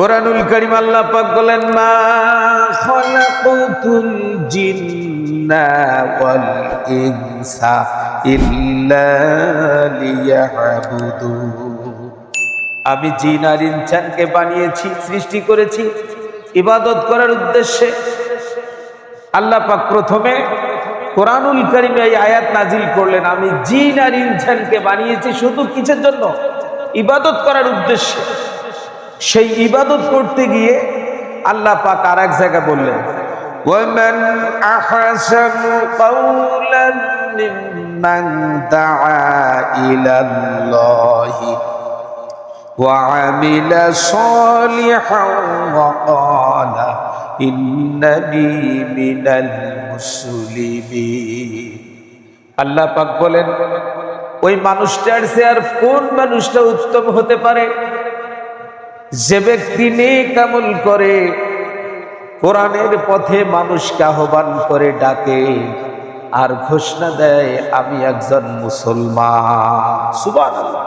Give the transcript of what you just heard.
কুরআনুল কারীম আল্লাহ পাক বলেন, মা খালাকুতুল জিন্না ওয়াল ইনসা ইল্লা লিয়াবুদুন। আমি জিন আর ইনসানকে বানিয়েছি, সৃষ্টি করেছি ইবাদত করার উদ্দেশ্যে। আল্লাহ পাক প্রথমে কুরআনুল কারীমে এই আয়াত নাজিল করলেন, আমি জিন আর ইনসানকে বানিয়েছি শুধু কিসের জন্য? ইবাদত করার উদ্দেশ্যে। সেই ইবাদত করতে গিয়ে আল্লাহ পাক আর এক জায়গায় বললেন, ওয়ামান আহসানু কাওলান মিম্মান দাআ ইলাল্লাহি ওয়া আমিলা সালিহান ওয়া ক্বালা ইন্নানি মিনাল মুসলিমিন। আল্লাহ পাক বলেন, ওই মানুষটার চেয়ে আর কোন মানুষটা উত্তম হতে পারে যে ব্যক্তি নেক আমল করে, কোরআনের পথে মানুষকে আহ্বান করে ডাকে আর ঘোষণা দেয় আমি একজন মুসলমান। সুবহানাল্লাহ।